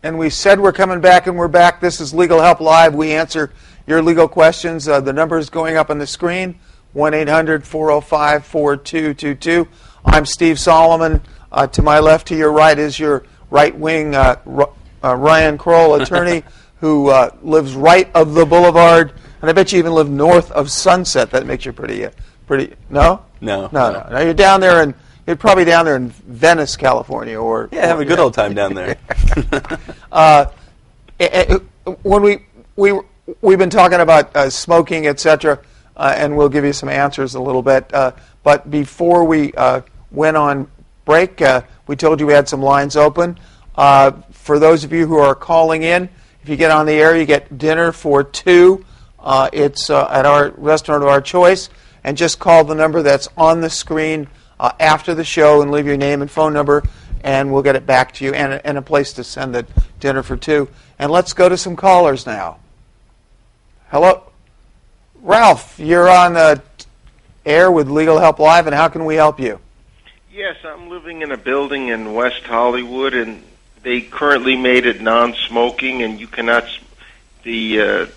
And we said we're coming back, and we're back. This is Legal Help Live. We answer your legal questions. The number is going up on the screen, 1-800-405-4222. I'm Steve Solomon. To my left, to your right, is your right wing, Ryan Kroll, attorney, who lives right of the boulevard. And I bet you even live north of Sunset. That makes you pretty. No? No. No. You're down there, and you're probably down there in Venice, California, or have a good old time down there. When we've been talking about smoking, etc., and we'll give you some answers a little bit. But before we went on break, we told you we had some lines open. For those of you who are calling in, if you get on the air, you get dinner for two. It's at our restaurant of our choice, and just call the number that's on the screen after the show and leave your name and phone number, and we'll get it back to you, and a place to send the dinner for two. And let's go to some callers now. Hello? Ralph, you're on the air with Legal Help Live, and how can we help you? Yes, I'm living in a building in West Hollywood, and they currently made it non-smoking, and you cannot, the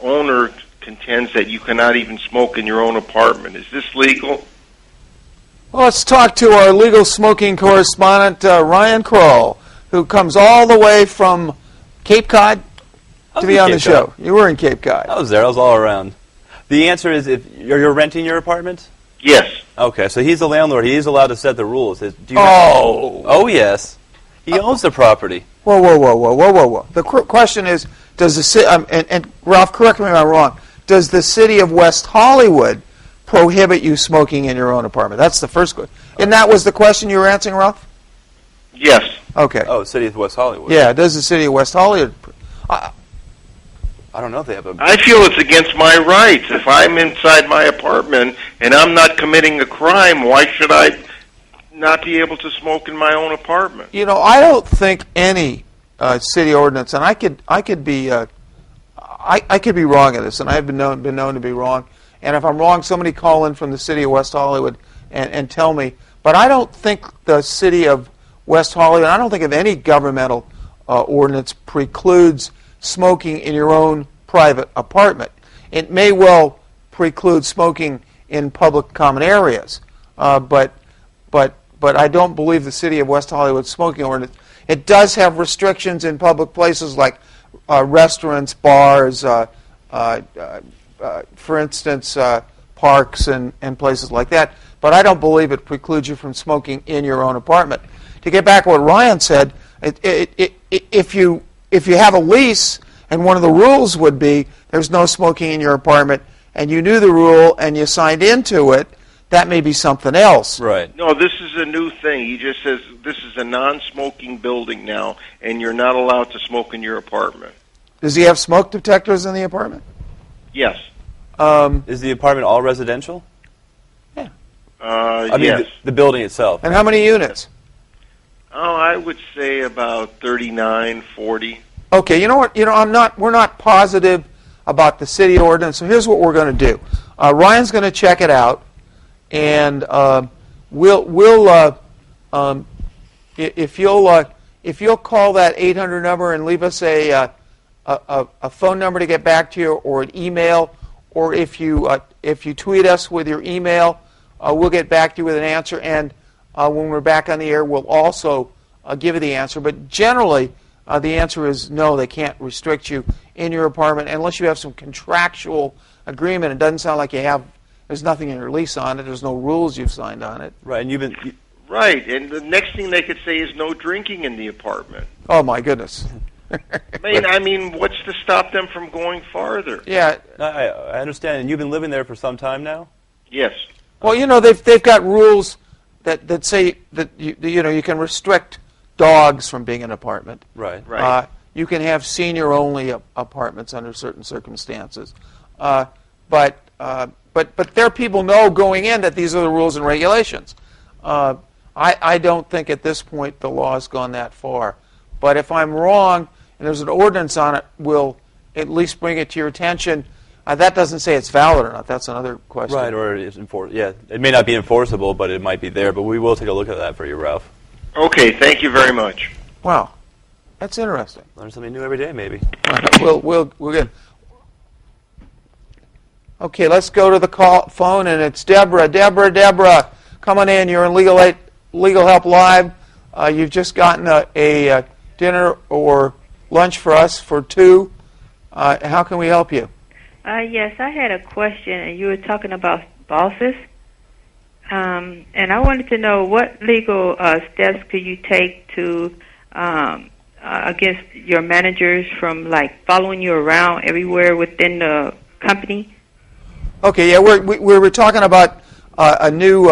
owner contends that you cannot even smoke in your own apartment. Is this legal? Well, let's talk to our legal smoking correspondent, Ryan Kroll, who comes all the way from Cape Cod to be on the show. You were in Cape Cod. I was there. I was all around. The answer is, if you're renting your apartment? Yes. Okay, so he's the landlord. He is allowed to set the rules. Oh, yes. He owns the property. Whoa. The question is, does the city, and Ralph, correct me if I'm wrong, does the city of West Hollywood prohibit you smoking in your own apartment? That's the first question. And that was the question you were answering, Ralph? Yes. Okay. Oh, city of West Hollywood. Yeah, does the city of West Hollywood... I don't know if they have a... I feel it's against my rights. If I'm inside my apartment and I'm not committing a crime, why should I not be able to smoke in my own apartment? You know, I don't think any city ordinance, and I could be wrong at this, and I've been known to be wrong. And if I'm wrong, somebody call in from the city of West Hollywood and tell me. But I don't think the city of West Hollywood, I don't think of any governmental ordinance precludes smoking in your own private apartment. It may well preclude smoking in public common areas, but I don't believe the city of West Hollywood smoking ordinance. It does have restrictions in public places like restaurants, bars, for instance, parks and places like that. But I don't believe it precludes you from smoking in your own apartment. To get back to what Ryan said, if you have a lease and one of the rules would be there's no smoking in your apartment, and you knew the rule and you signed into it, that may be something else. Right. No, this is a new thing. He just says this is a non-smoking building now, and you're not allowed to smoke in your apartment. Does he have smoke detectors in the apartment? Yes. Is the apartment all residential? Yeah. I mean, yes. the building itself. And how many units? Oh, I would say about 39, 40. Okay, you know what? We're not positive about the city ordinance, so here's what we're going to do. Ryan's going to check it out, and if you'll call that 800 number and leave us a phone number to get back to you, or an email, or if you tweet us with your email, we'll get back to you with an answer. And when we're back on the air, we'll also give you the answer. But generally, the answer is no. They can't restrict you in your apartment unless you have some contractual agreement. It doesn't sound like you have. There's nothing in your lease on it. There's no rules you've signed on it. Right, and you've been. Right, and the next thing they could say is no drinking in the apartment. Oh my goodness. I mean, what's to stop them from going farther? Yeah. I understand, and you've been living there for some time now? Yes. Well, they've got rules that say that you can restrict dogs from being in an apartment. Right. Right. You can have senior-only apartments under certain circumstances. But their people know going in that these are the rules and regulations. I don't think at this point the law has gone that far. But if I'm wrong and there's an ordinance on it, we'll at least bring it to your attention. That doesn't say it's valid or not. That's another question. Right, or it's yeah, it may not be enforceable, but it might be there. But we will take a look at that for you, Ralph. Okay, thank you very much. Wow. That's interesting. Learn something new every day, maybe. We'll get. Okay, let's go to the phone, and it's Deborah. Deborah, come on in. You're in Legal Help Live. You've just gotten a dinner or lunch for us for two. How can we help you? Yes, I had a question, and you were talking about bosses. And I wanted to know what legal steps could you take to against your managers from like following you around everywhere within the company? Okay, yeah, we were talking about a new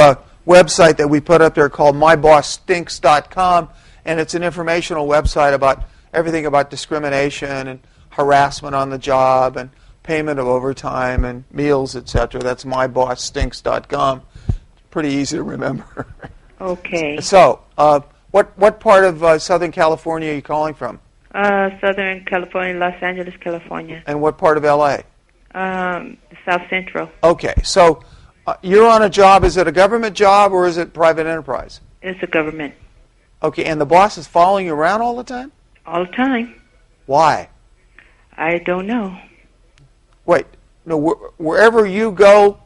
website that we put up there called MyBossStinks.com, and it's an informational website about everything about discrimination and harassment on the job and payment of overtime and meals, etc. That's MyBossStinks.com. Pretty easy to remember. Okay. So, what part of Southern California are you calling from? Southern California, Los Angeles, California. And what part of LA? South Central. Okay, so you're on a job. Is it a government job or is it private enterprise? It's a government. Okay, and the boss is following you around all the time? All the time. Why? I don't know. Wait, no, wherever you go,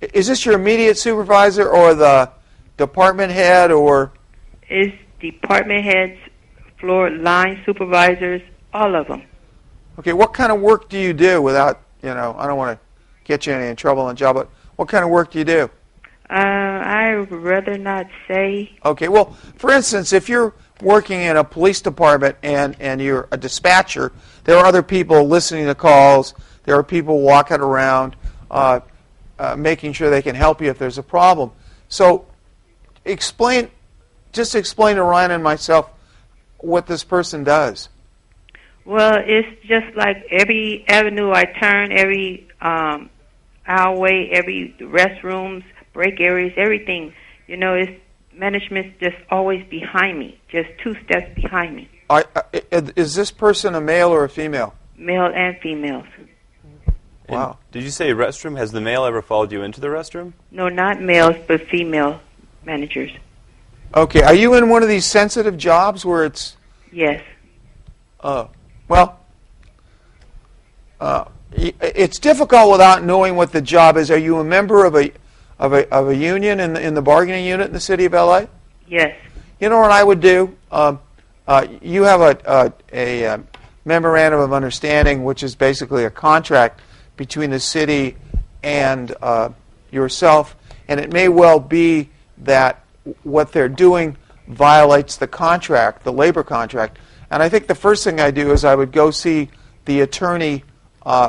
is this your immediate supervisor or the department head or? It's department heads, floor line supervisors, all of them. Okay, what kind of work do you do without, I don't want to get you in trouble on the job, but what kind of work do you do? I would rather not say. Okay, well, for instance, if you're working in a police department and you're a dispatcher, there are other people listening to calls, there are people walking around making sure they can help you if there's a problem. So just explain to Ryan and myself what this person does. Well, it's just like every avenue I turn, every alleyway, every restrooms, break areas, everything. It's management's just always behind me, just 2 steps behind me. Is this person a male or a female? Male and females. Wow. And did you say restroom? Has the male ever followed you into the restroom? No, not males, but female managers. Okay. Are you in one of these sensitive jobs where it's? Yes. Well, it's difficult without knowing what the job is. Are you a member of a union in the bargaining unit in the city of LA? Yes. You know what I would do? You have a memorandum of understanding, which is basically a contract between the city and yourself, and it may well be that what they're doing violates the contract, the labor contract. And I think the first thing I do is I would go see the attorney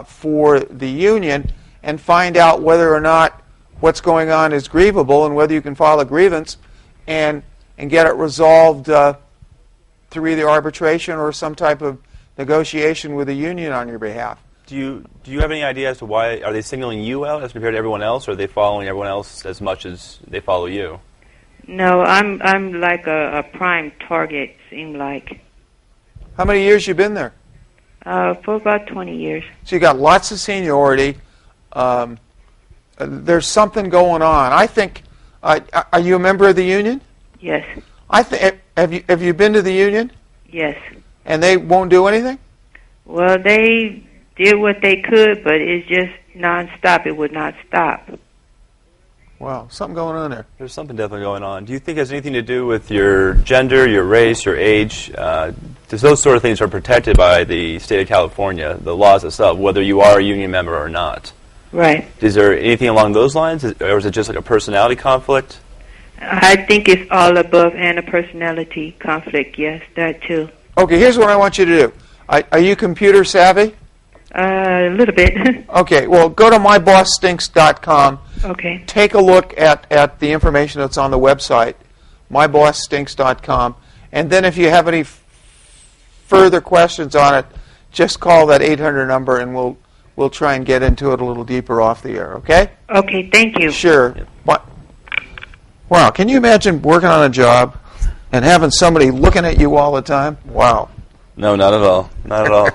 for the union and find out whether or not what's going on is grievable and whether you can file a grievance and get it resolved through either arbitration or some type of negotiation with the union on your behalf. Do you have any idea as to why? Are they signaling you out as compared to everyone else, or are they following everyone else as much as they follow you? No, I'm like a prime target, seem like. How many years you been there? For about 20 years. So you got lots of seniority. There's something going on. I think. Are you a member of the union? Yes. Have you been to the union? Yes. And they won't do anything? Well, they did what they could, but it's just nonstop. It would not stop. Wow, something going on there. There's something definitely going on. Do you think it has anything to do with your gender, your race, your age? Because those sort of things are protected by the state of California, the laws itself, whether you are a union member or not. Right. Is there anything along those lines, or is it just like a personality conflict? I think it's all above and a personality conflict, yes, that too. Okay, here's what I want you to do. Are you computer savvy? A little bit. Okay, well, go to mybossStinks.com. Okay. Take a look at the information that's on the website, mybossStinks.com, and then if you have any further questions on it, just call that 800 number and we'll try and get into it a little deeper off the air, okay? Okay, thank you. Sure. Wow, can you imagine working on a job and having somebody looking at you all the time? Wow. No, not at all. Not at all.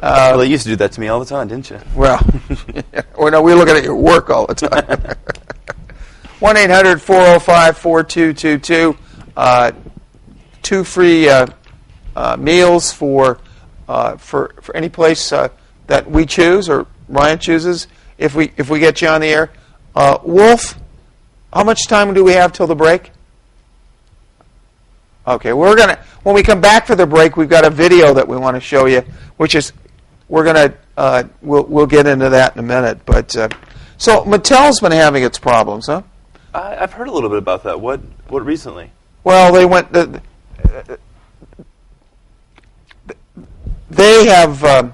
Well, they used to do that to me all the time, didn't you? Well, no, we're looking at your work all the time. 1-800-405-4222. 2 free meals for any place that we choose or Ryan chooses. If we get you on the air, Wolf, how much time do we have till the break? Okay, when we come back for the break, we've got a video that we want to show you, which is we'll get into that in a minute. But so Mattel's been having its problems, huh? I've heard a little bit about that. What recently? Well, they went. They have.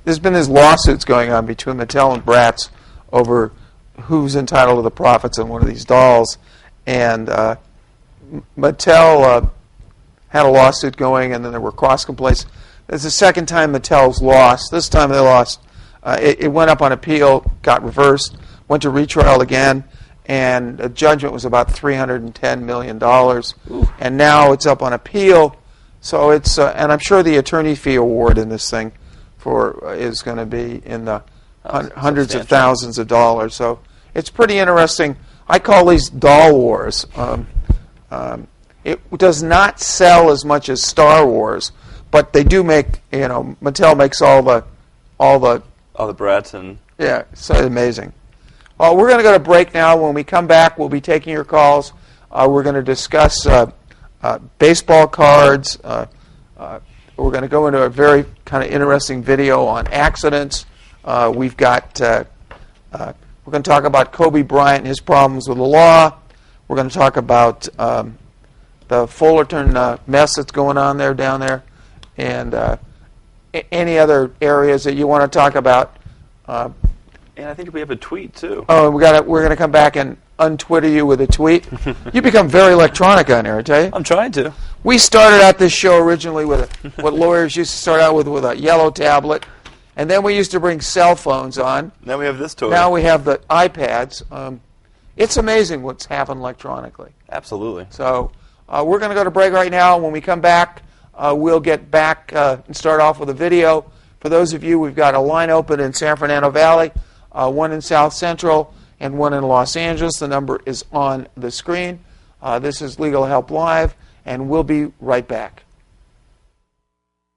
There's been these lawsuits going on between Mattel and Bratz over who's entitled to the profits on one of these dolls, and Mattel had a lawsuit going, and then there were cross complaints. It's the second time Mattel's lost. This time they lost. It went up on appeal, got reversed, went to retrial again, and the judgment was about $310 million. Ooh. And now it's up on appeal. So it's and I'm sure the attorney fee award in this thing is going to be in the hundreds of thousands of dollars. So it's pretty interesting. I call these doll wars. It does not sell as much as Star Wars, but they do make. Mattel makes all the Bratz and yeah. So amazing. We're going to go to break now. When we come back, we'll be taking your calls. We're going to discuss baseball cards. We're going to go into a very kind of interesting video on accidents. We've got. We're going to talk about Kobe Bryant and his problems with the law. We're going to talk about the Fullerton mess that's going on down there, and any other areas that you want to talk about. I think we have a tweet too. Oh, we're going to come back and untwitter you with a tweet. You become very electronic on there, I tell you. I'm trying to. We started out this show originally with what lawyers used to start out with a yellow tablet, and then we used to bring cell phones on. Now we have this toy. Now we have the iPads. It's amazing what's happened electronically. Absolutely. So we're going to go to break right now. When we come back, we'll get back and start off with a video. For those of you, we've got a line open in San Fernando Valley, one in South Central, and one in Los Angeles. The number is on the screen. This is Legal Help Live, and we'll be right back.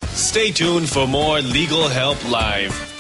Stay tuned for more Legal Help Live.